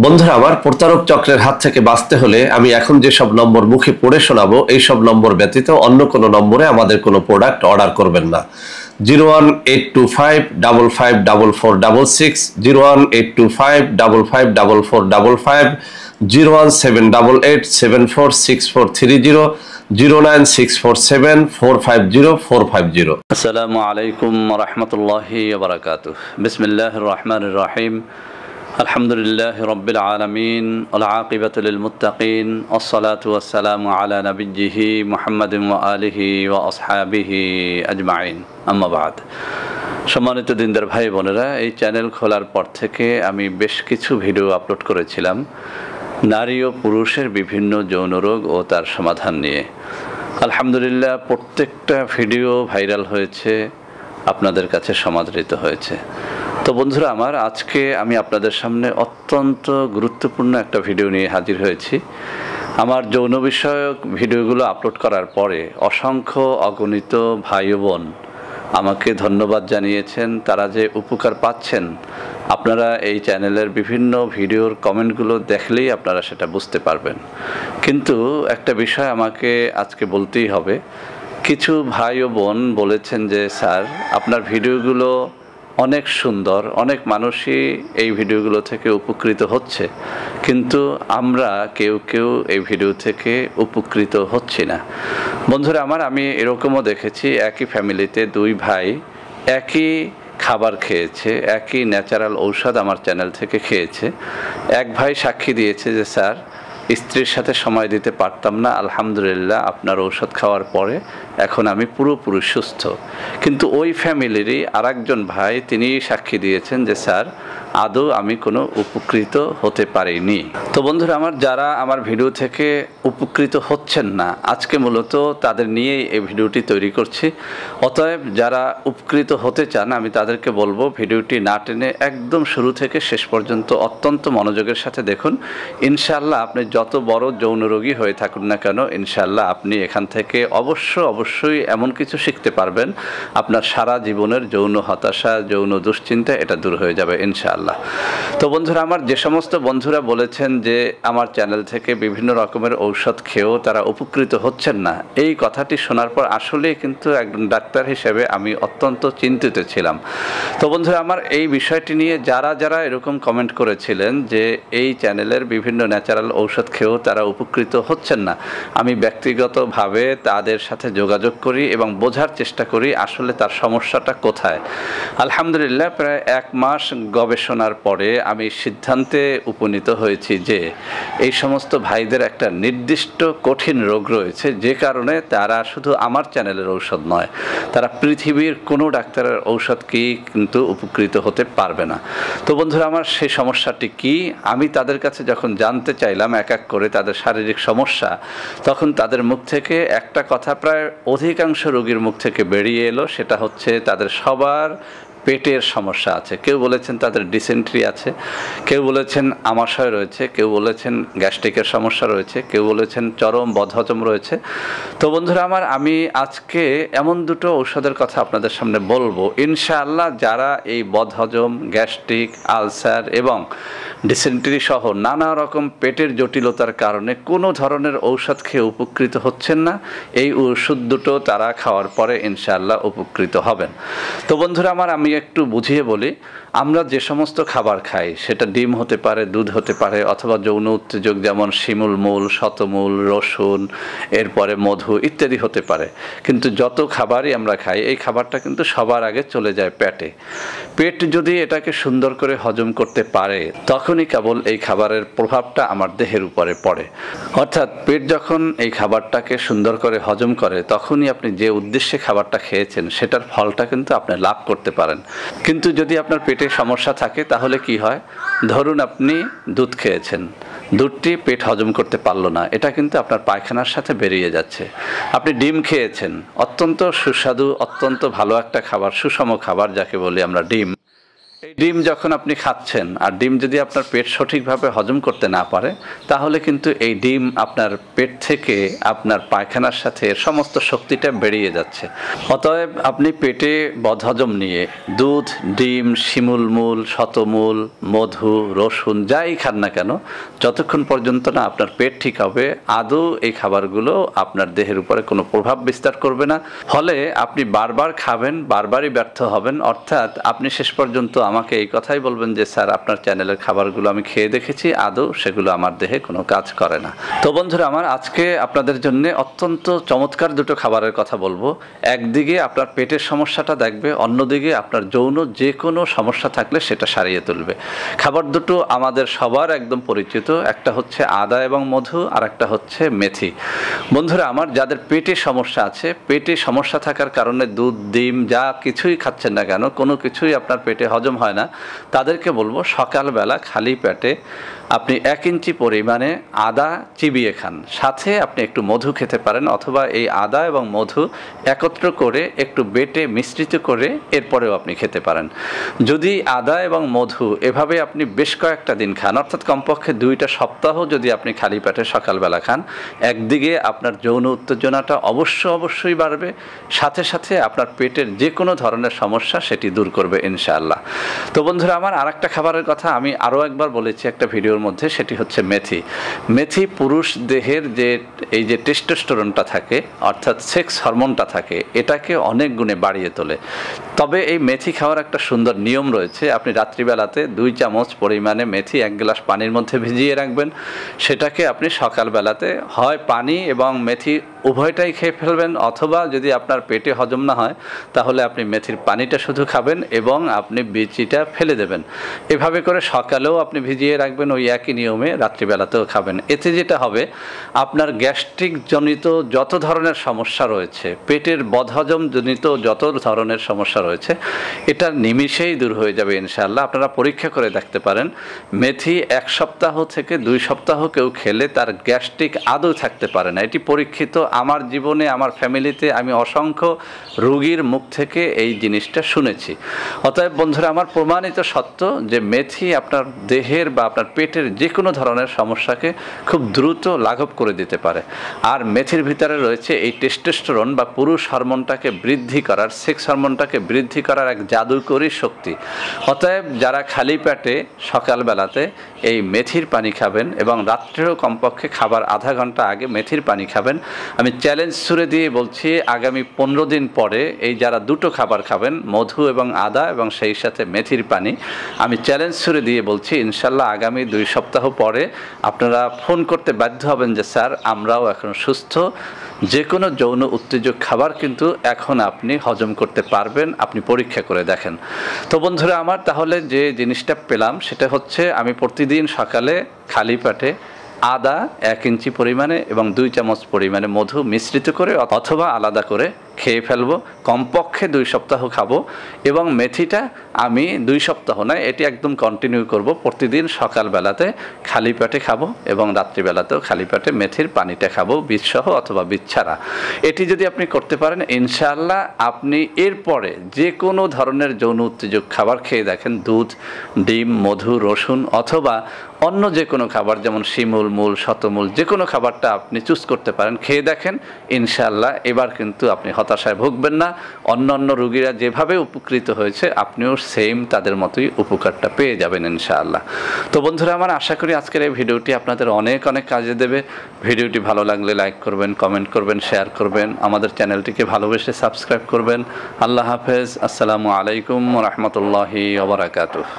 বন্ধুরা আমার, প্রতারক চক্রের হাত থেকে বাঁচতে হলে আমি এখন যেসব নম্বর মুখে পড়ে শোনাবো এইসব নম্বর ব্যতীত অন্য কোনো নম্বরে আমাদের কোনো প্রোডাক্ট অর্ডার করবেন না। 01825554466, 01825554455, 01788746430, 09647450450। আসসালামু আলাইকুম রহমতুল্লাহি বারাকাতুহ। বিসমিল্লাহির রহমানির রহিম। আলহামদুলিল্লাহি রাব্বিল আলামিন ওয়াল আকিবাতু লিল মুত্তাকিন ওয়াসসালাতু ওয়াসসালামু আলা নাবিয়্যিহি মুহাম্মাদিন ওয়া আলিহি ওয়া আসহাবিহি আজমাইন, আম্মা বাদ। সম্মানিত দিনদার ভাই বোনেরা, এই চ্যানেল খোলার পর থেকে আমি বেশ কিছু ভিডিও আপলোড করেছিলাম নারী ও পুরুষের বিভিন্ন যৌন রোগ ও তার সমাধান নিয়ে। আলহামদুলিল্লাহ, প্রত্যেকটা ভিডিও ভাইরাল হয়েছে, আপনাদের কাছে সমাদৃত হয়েছে। তো বন্ধুরা আমার, আজকে আমি আপনাদের সামনে অত্যন্ত গুরুত্বপূর্ণ একটা ভিডিও নিয়ে হাজির হয়েছি। আমার যৌন বিষয়ক ভিডিওগুলো আপলোড করার পরে অসংখ্য অগণিত ভাই ও বোন আমাকে ধন্যবাদ জানিয়েছেন। তারা যে উপকার পাচ্ছেন, আপনারা এই চ্যানেলের বিভিন্ন ভিডিওর কমেন্টগুলো দেখলেই আপনারা সেটা বুঝতে পারবেন। কিন্তু একটা বিষয় আমাকে আজকে বলতেই হবে। কিছু ভাই ও বোন বলেছেন যে স্যার, আপনার ভিডিওগুলো অনেক সুন্দর, অনেক মানুষই এই ভিডিওগুলো থেকে উপকৃত হচ্ছে, কিন্তু আমরা কেউ কেউ এই ভিডিও থেকে উপকৃত হচ্ছি না। বন্ধুরা আমার, আমি এরকমও দেখেছি একই ফ্যামিলিতে দুই ভাই একই খাবার খেয়েছে, একই ন্যাচারাল ঔষধ আমার চ্যানেল থেকে খেয়েছে। এক ভাই সাক্ষী দিয়েছে যে স্যার, স্ত্রীর সাথে সময় দিতে পারতাম না, আলহামদুলিল্লাহ আপনার ঔষধ খাওয়ার পরে এখন আমি পুরোপুরি সুস্থ। কিন্তু ওই ফ্যামিলিরই আরেকজন ভাই, তিনি সাক্ষী দিয়েছেন যে স্যার, আদৌ আমি কোনো উপকৃত হতে পারিনি। তো বন্ধুরা আমার, যারা আমার ভিডিও থেকে উপকৃত হচ্ছেন না, আজকে মূলত তাদের নিয়েই এই ভিডিওটি তৈরি করছি। অতএব যারা উপকৃত হতে চান, আমি তাদেরকে বলবো ভিডিওটি না টেনে একদম শুরু থেকে শেষ পর্যন্ত অত্যন্ত মনোযোগের সাথে দেখুন। ইনশাআল্লাহ আপনি যত বড় যৌন রোগী হয়ে থাকুন না কেন, ইনশাআল্লাহ আপনি এখান থেকে অবশ্যই এমন কিছু শিখতে পারবেন, আপনার সারা জীবনের যৌন হতাশা, যৌন দুশ্চিন্তা এটা দূর হয়ে যাবে ইনশাআল্লাহ। তো বন্ধুরা আমার, যে সমস্ত বন্ধুরা বলেছেন যে আমার চ্যানেল থেকে বিভিন্ন রকমের ঔষধ খেয়েও তারা উপকৃত হচ্ছেন না, এই কথাটি শোনার পর আসলেই কিন্তু একজন ডাক্তার হিসেবে আমি অত্যন্ত চিন্তিত ছিলাম। তো বন্ধুরা আমার, এই বিষয়টি নিয়ে যারা এরকম কমেন্ট করেছিলেন যে এই চ্যানেলের বিভিন্ন ন্যাচারাল ঔষধ খেয়েও তারা উপকৃত হচ্ছেন না, আমি ব্যক্তিগতভাবে তাদের সাথে যোগাযোগ করি এবং বোঝার চেষ্টা করি আসলে তার সমস্যাটা কোথায়। আলহামদুলিল্লাহ, প্রায় 1 মাস গবেষণার পরে আমি সিদ্ধান্তে উপনীত হয়েছি যে এই সমস্ত ভাইদের একটা নির্দিষ্ট কঠিন রোগ রয়েছে, যে কারণে তারা শুধু আমার চ্যানেলের ঔষধ নয়, তারা পৃথিবীর কোনো ডাক্তারের ঔষধকেই কিন্তু উপকৃত হতে পারবে না। তো বন্ধুরা আমার, সেই সমস্যাটি কি, আমি তাদের কাছে যখন জানতে চাইলাম এক এক করে তাদের শারীরিক সমস্যা, তখন তাদের মুখ থেকে একটা কথা প্রায় অধিকাংশ রোগীর মুখ থেকে বেরিয়ে এলো, সেটা হচ্ছে তাদের সবার পেটের সমস্যা আছে। কেউ বলেছেন তাদের ডিসেন্ট্রি আছে, কেউ বলেছেন আমাশয় রয়েছে, কেউ বলেছেন গ্যাস্ট্রিকের সমস্যা রয়েছে, কেউ বলেছেন চরম বদহজম রয়েছে। তো বন্ধুরা আমার, আমি আজকে এমন দুটো ঔষধের কথা আপনাদের সামনে বলবো, ইনশাআল্লাহ যারা এই বদহজম, গ্যাস্ট্রিক, আলসার এবং ডিসেন্ট্রি সহ নানা রকম পেটের জটিলতার কারণে কোনো ধরনের ঔষধ খেয়ে উপকৃত হচ্ছেন না, এই ওষুধ দুটো তারা খাওয়ার পরে ইনশাআল্লাহ উপকৃত হবেন। তো বন্ধুরা আমার, আমি একটু বুঝিয়ে বলি। আমরা যে সমস্ত খাবার খাই, সেটা ডিম হতে পারে, দুধ হতে পারে, অথবা যৌন উত্তেজক যেমন শিমুল মূল, শতমূল, রসুন, এরপরে মধু ইত্যাদি হতে পারে। কিন্তু যত খাবারই আমরা খাই, এই খাবারটা কিন্তু সবার আগে চলে যায় পেটে। পেট যদি এটাকে সুন্দর করে হজম করতে পারে, তখনই কেবল এই খাবারের প্রভাবটা আমার দেহের উপরে পড়ে। অর্থাৎ পেট যখন এই খাবারটাকে সুন্দর করে হজম করে, তখনই আপনি যে উদ্দেশ্যে খাবারটা খেয়েছেন সেটার ফলটা কিন্তু আপনি লাভ করতে পারেন। কিন্তু যদি আপনার পেটে সমস্যা থাকে, তাহলে কি হয়? ধরুন আপনি দুধ খেয়েছেন, দুধটি পেট হজম করতে পারলো না, এটা কিন্তু আপনার পায়খানার সাথে বেরিয়ে যাচ্ছে। আপনি ডিম খেয়েছেন, অত্যন্ত সুস্বাদু, অত্যন্ত ভালো একটা খাবার, সুষম খাবার যাকে বলি আমরা ডিম, এই ডিম যখন আপনি খাচ্ছেন আর ডিম যদি আপনার পেট সঠিকভাবে হজম করতে না পারে, তাহলে কিন্তু এই ডিম আপনার পেট থেকে আপনার পায়খানার সাথে এর সমস্ত শক্তিটা বেরিয়ে যাচ্ছে। অতএব আপনি পেটে বদহজম নিয়ে দুধ, ডিম, শিমুলমূল, শতমূল, মধু, রসুন যাই খান না কেন, যতক্ষণ পর্যন্ত না আপনার পেট ঠিক হবে, আদৌ এই খাবারগুলো আপনার দেহের উপরে কোনো প্রভাব বিস্তার করবে না। ফলে আপনি বারবার খাবেন, বারবারই ব্যর্থ হবেন। অর্থাৎ আপনি শেষ পর্যন্ত আমাকে এই কথাই বলবেন যে স্যার, আপনার চ্যানেলের খাবারগুলো আমি খেয়ে দেখেছি, আদৌ সেগুলো আমার দেহে কোনো কাজ করে না। তো বন্ধুরা আমার, আজকে আপনাদের জন্য অত্যন্ত চমৎকার দুটো খাবারের কথা বলবো। একদিকে আপনার পেটের সমস্যাটা দেখবে, অন্যদিকে আপনার যৌন যে কোনো সমস্যা থাকলে সেটা সারিয়ে তুলবে। খাবার দুটো আমাদের সবার একদম পরিচিত, একটা হচ্ছে আদা এবং মধু, আর একটা হচ্ছে মেথি। বন্ধুরা আমার, যাদের পেটে সমস্যা আছে, পেটে সমস্যা থাকার কারণে দুধ, ডিম যা কিছুই খাচ্ছেন না কেন, কোনো কিছুই আপনার পেটে হজম হয় না, তাদেরকে বলবো সকালবেলা খালি পেটে আপনি 1 ইঞ্চি পরিমাণে আদা চিবিয়ে খান, সাথে আপনি একটু মধু খেতে পারেন, অথবা এই আদা এবং মধু একত্র করে একটু বেটে মিশ্রিত করে এরপরেও আপনি খেতে পারেন। যদি আদা এবং মধু এভাবে আপনি বেশ কয়েকটা দিন খান, অর্থাৎ কমপক্ষে 2টা সপ্তাহ যদি আপনি খালি পেটে সকালবেলা খান, একদিকে আপনার যৌন উত্তেজনাটা অবশ্যই বাড়বে, সাথে সাথে আপনার পেটের যে কোনো ধরনের সমস্যা সেটি দূর করবে ইনশাআল্লাহ। তো বন্ধুরা আমার, আরেকটা খাবারের কথা আমি আরও একবার বলেছি একটা ভিডিওর মধ্যে, সেটি হচ্ছে মেথি। মেথি পুরুষ দেহের এই যে টেস্টোস্টেরনটা থাকে, অর্থাৎ সেক্স হরমোনটা থাকে, এটাকে অনেক গুণে বাড়িয়ে তোলে। তবে এই মেথি খাওয়ার একটা সুন্দর নিয়ম রয়েছে। আপনি রাত্রিবেলাতে 2 চামচ পরিমাণে মেথি 1 গ্লাস পানির মধ্যে ভিজিয়ে রাখবেন, সেটাকে আপনি সকালবেলাতে হয় পানি এবং মেথি উভয়টাই খেয়ে ফেলবেন, অথবা যদি আপনার পেটে হজম না হয় তাহলে আপনি মেথির পানিটা শুধু খাবেন এবং আপনি বিচিটা ফেলে দেবেন। এভাবে করে সকালেও আপনি ভিজিয়ে রাখবেন, ওই একই নিয়মে রাত্রিবেলাতেও খাবেন। এতে যেটা হবে, আপনার গ্যাস্ট্রিক জনিত যত ধরনের সমস্যা রয়েছে, পেটের বদহজম জনিত যত ধরনের সমস্যা রয়েছে, এটা নিমিষেই দূর হয়ে যাবে ইনশাআল্লাহ। আপনারা পরীক্ষা করে দেখতে পারেন, মেথি 1 সপ্তাহ থেকে 2 সপ্তাহ কেউ খেলে তার গ্যাস্ট্রিক আদৌ থাকতে পারে না। এটি পরীক্ষিত। আমার জীবনে, আমার ফ্যামিলিতে আমি অসংখ্য রোগীর মুখ থেকে এই জিনিসটা শুনেছি। অতএব বন্ধুরা আমার, প্রমাণিত সত্য যে মেথি আপনার দেহের বা আপনার পেটের যে কোনো ধরনের সমস্যাকে খুব দ্রুত লাঘব করে দিতে পারে। আর মেথির ভিতরে রয়েছে এই টেস্টোস্টেরন বা পুরুষ হরমোনটাকে বৃদ্ধি করার, সেক্স হরমোনটাকে বৃদ্ধি করার এক জাদুকরী শক্তি। অতএব যারা খালি পেটে সকালবেলাতে এই মেথির পানি খাবেন এবং রাত্রেও কমপক্ষে খাবার আধা ঘন্টা আগে মেথির পানি খাবেন, আমি চ্যালেঞ্জ ছুড়ে দিয়ে বলছি, আগামী 15 দিন পরে এই যারা দুটো খাবার খাবেন, মধু এবং আদা এবং সেই সাথে মেথির পানি, আমি চ্যালেঞ্জ ছুড়ে দিয়ে বলছি ইনশাল্লাহ আগামী 2 সপ্তাহ পরে আপনারা ফোন করতে বাধ্য হবেন যে স্যার, আমরাও এখন সুস্থ, যে কোনো যৌন উত্তেজক খাবার কিন্তু এখন আপনি হজম করতে পারবেন, আপনি পরীক্ষা করে দেখেন। তো বন্ধুরা আমার, তাহলে যে জিনিসটা পেলাম সেটা হচ্ছে, আমি প্রতিদিন সকালে খালি পেটে আদা 1 ইঞ্চি পরিমাণে এবং 2 চামচ পরিমাণে মধু মিশ্রিত করে অথবা আলাদা করে খেয়ে ফেলবো, কমপক্ষে 2 সপ্তাহ খাবো। এবং মেথিটা আমি 2 সপ্তাহ নয়, এটি একদম কন্টিনিউ করব। প্রতিদিন সকালবেলাতে খালি পেটে খাবো এবং রাত্রিবেলাতেও খালি পেটে মেথির পানিটা খাবো, বীজসহ অথবা বীজ ছাড়া। এটি যদি আপনি করতে পারেন ইনশাআল্লাহ, আপনি এরপরে যে কোনো ধরনের যৌন উত্তেজক খাবার খেয়ে দেখেন, দুধ, ডিম, মধু, রসুন অথবা অন্য যে কোনো খাবার, যেমন শিমুল, মূল, শতমূল, যে কোনো খাবারটা আপনি চুজ করতে পারেন, খেয়ে দেখেন ইনশাআল্লাহ। এবার কিন্তু আপনি হতাশায় ভুগবেন না। অন্যান্য রোগীরা যেভাবে উপকৃত হয়েছে, আপনিও সেম তাদের মতোই উপকারটা পেয়ে যাবেন ইনশাআল্লাহ। তো বন্ধুরা আমার, আশা করি আজকের এই ভিডিওটি আপনাদের অনেক কাজে দেবে। ভিডিওটি ভালো লাগলে লাইক করবেন, কমেন্ট করবেন, শেয়ার করবেন, আমাদের চ্যানেলটিকে ভালোবেসে সাবস্ক্রাইব করবেন। আল্লাহ হাফেজ। আসসালামু আলাইকুম ওয়া রাহমাতুল্লাহি ওয়া বারাকাতুহু।